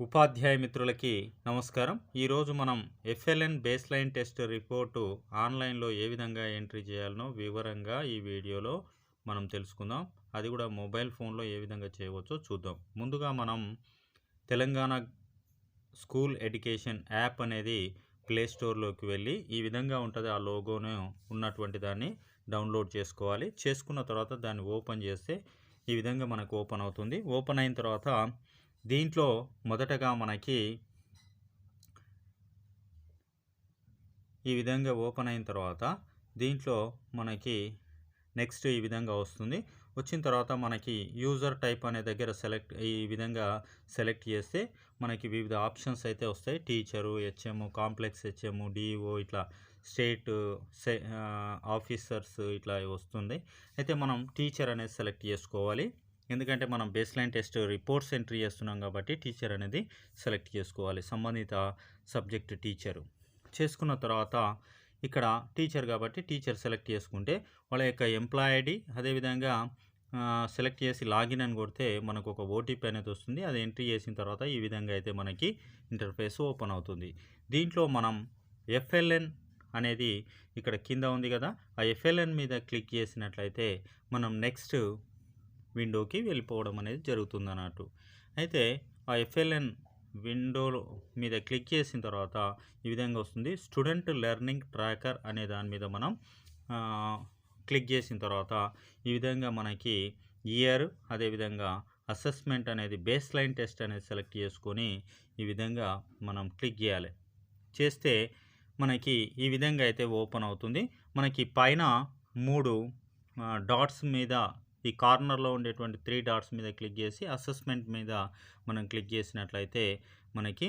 ఉపాధ్యాయ మిత్రులకి నమస్కారం. ఈరోజు మనం ఎఫ్ఎల్ఎన్ బేస్లైన్ టెస్ట్ రిపోర్టు ఆన్లైన్లో ఏ విధంగా ఎంట్రీ చేయాలనో వివరంగా ఈ వీడియోలో మనం తెలుసుకుందాం. అది కూడా మొబైల్ ఫోన్లో ఏ విధంగా చేయవచ్చో చూద్దాం. ముందుగా మనం తెలంగాణ స్కూల్ ఎడ్యుకేషన్ యాప్ అనేది ప్లే స్టోర్లోకి వెళ్ళి ఈ విధంగా ఉంటుంది. ఆ లోగోను ఉన్నటువంటి దాన్ని డౌన్లోడ్ చేసుకోవాలి. చేసుకున్న తర్వాత దాన్ని ఓపెన్ చేస్తే ఈ విధంగా మనకు ఓపెన్ అవుతుంది. ఓపెన్ అయిన తర్వాత దీంట్లో మొదటగా మనకి ఈ విధంగా ఓపెన్ అయిన తర్వాత దీంట్లో మనకి నెక్స్ట్ ఈ విధంగా వస్తుంది. వచ్చిన తర్వాత మనకి యూజర్ టైప్ అనే దగ్గర ఈ విధంగా సెలెక్ట్ చేస్తే మనకి వివిధ ఆప్షన్స్ అయితే వస్తాయి. Teacher, HM, complex HM, DO, ఇట్లా స్టేట్ ఆఫీసర్స్ ఇట్లా వస్తుంది. అయితే మనం టీచర్ అనేది సెలెక్ట్ చేసుకోవాలి. ఎందుకంటే మనం బేస్లైన్ టెస్ట్ రిపోర్ట్స్ ఎంట్రీ చేస్తున్నాం కాబట్టి టీచర్ అనేది సెలెక్ట్ చేసుకోవాలి. సంబంధిత సబ్జెక్ట్ టీచరు చేసుకున్న తర్వాత ఇక్కడ టీచర్ కాబట్టి టీచర్ సెలెక్ట్ చేసుకుంటే వాళ్ళ యొక్క ఎంప్లాయ్ ఐడి అదేవిధంగా సెలెక్ట్ చేసి లాగిన్ అని కొడితే మనకు ఒక ఓటీపీ అనేది వస్తుంది. అది ఎంట్రీ చేసిన తర్వాత ఈ విధంగా అయితే మనకి ఇంటర్ఫేస్ ఓపెన్ అవుతుంది. దీంట్లో మనం ఎఫ్ఎల్ఎన్ అనేది ఇక్కడ కింద ఉంది కదా, ఆ ఎఫ్ఎల్ఎన్ మీద క్లిక్ చేసినట్లయితే మనం నెక్స్ట్ విండోకి వెళ్ళిపోవడం అనేది జరుగుతుంది అన్నట్టు. అయితే ఆ ఎఫ్ఎల్ఎన్ విండో మీద క్లిక్ చేసిన తర్వాత ఈ విధంగా వస్తుంది. స్టూడెంట్ లెర్నింగ్ ట్రాకర్ అనే దాని మీద మనం క్లిక్ చేసిన తర్వాత ఈ విధంగా మనకి ఇయర్ అదేవిధంగా అసెస్మెంట్ అనేది బేస్ లైన్ టెస్ట్ అనేది సెలెక్ట్ చేసుకొని ఈ విధంగా మనం క్లిక్ చేయాలి. చేస్తే మనకి ఈ విధంగా అయితే ఓపెన్ అవుతుంది. మనకి పైన 3 డాట్స్ మీద ఈ కార్నర్లో ఉండేటువంటి 3 డాట్స్ మీద క్లిక్ చేసి అసెస్మెంట్ మీద మనం క్లిక్ చేసినట్లయితే మనకి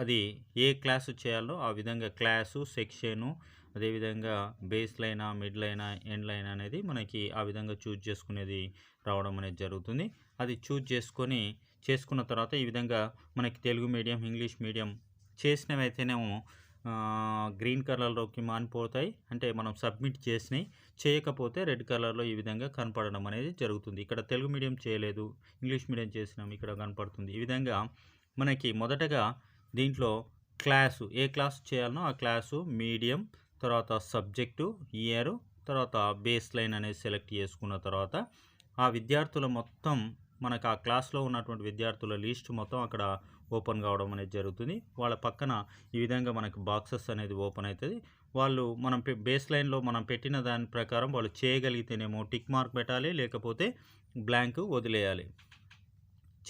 అది ఏ క్లాసు చేయాలో ఆ విధంగా క్లాసు, సెక్షను, అదేవిధంగా బేస్ లైనా, మిడ్ లైనా, ఎండ్ లైన్ అనేది మనకి ఆ విధంగా చూజ్ చేసుకునేది రావడం అనేది జరుగుతుంది. అది చూజ్ చేసుకున్న తర్వాత ఈ విధంగా మనకి తెలుగు మీడియం, ఇంగ్లీష్ మీడియం చేసినవైతేనేమో గ్రీన్ కలర్లోకి మారిపోతాయి. అంటే మనం సబ్మిట్ చేసినవి, చేయకపోతే రెడ్ కలర్లో ఈ విధంగా కనపడడం అనేది జరుగుతుంది. ఇక్కడ తెలుగు మీడియం చేయలేదు, ఇంగ్లీష్ మీడియం చేసినాం, ఇక్కడ కనపడుతుంది. ఈ విధంగా మనకి మొదటగా దీంట్లో క్లాసు ఏ క్లాసు చేయాలనో ఆ క్లాసు, మీడియం, తర్వాత సబ్జెక్టు, ఇయరు, తర్వాత బేస్ లైన్ అనేది సెలెక్ట్ చేసుకున్న తర్వాత ఆ విద్యార్థుల మొత్తం మనకు ఆ క్లాస్లో ఉన్నటువంటి విద్యార్థుల లిస్ట్ మొత్తం అక్కడ ఓపెన్ కావడం అనేది జరుగుతుంది. వాళ్ళ పక్కన ఈ విధంగా మనకు బాక్సెస్ అనేది ఓపెన్ అవుతుంది. వాళ్ళు మనం బేస్ లైన్లో మనం పెట్టిన దాని ప్రకారం వాళ్ళు చేయగలిగితేనేమో టిక్ మార్క్ పెట్టాలి, లేకపోతే బ్లాంక్ వదిలేయాలి.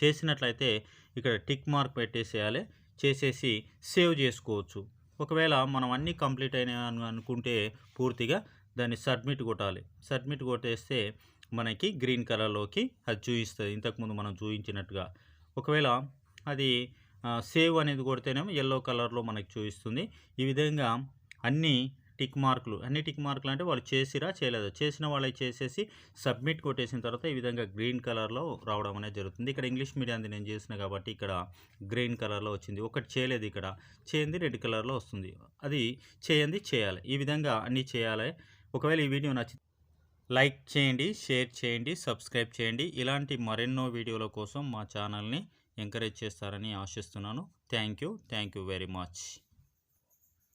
చేసినట్లయితే ఇక్కడ టిక్ మార్క్ పెట్టేసేయాలి. చేసేసి సేవ్ చేసుకోవచ్చు. ఒకవేళ మనం అన్నీ కంప్లీట్ అయినాయి అనుకుంటే పూర్తిగా దాన్ని సబ్మిట్ కొట్టాలి. సబ్మిట్ కొట్టేస్తే మనకి గ్రీన్ కలర్లోకి అది చూపిస్తుంది, ఇంతకుముందు మనం చూపించినట్టుగా. ఒకవేళ అది సేవ్ అనేది కొడితేనేమో ఎల్లో కలర్లో మనకి చూపిస్తుంది. ఈ విధంగా అన్ని టిక్ మార్కులు అంటే వాళ్ళు చేసిరా చేయలేదా, చేసిన వాళ్ళకి చేసేసి సబ్మిట్ కొట్టేసిన తర్వాత ఈ విధంగా గ్రీన్ కలర్లో రావడం అనేది జరుగుతుంది. ఇక్కడ ఇంగ్లీష్ మీడియంది నేను చేసిన కాబట్టి ఇక్కడ గ్రీన్ కలర్లో వచ్చింది. ఒకటి చేయలేదు, ఇక్కడ చేయండి రెడ్ కలర్లో వస్తుంది. అది చేయండి చేయాలి. ఈ విధంగా అన్నీ చేయాలి. ఒకవేళ ఈ వీడియో నచ్చి లైక్ చేయండి, షేర్ చేయండి, సబ్స్క్రైబ్ చేయండి. ఇలాంటి మరెన్నో వీడియోల కోసం మా ఛానల్ని ఎంకరేజ్ చేస్తారని ఆశిస్తున్నాను. Thank you very much.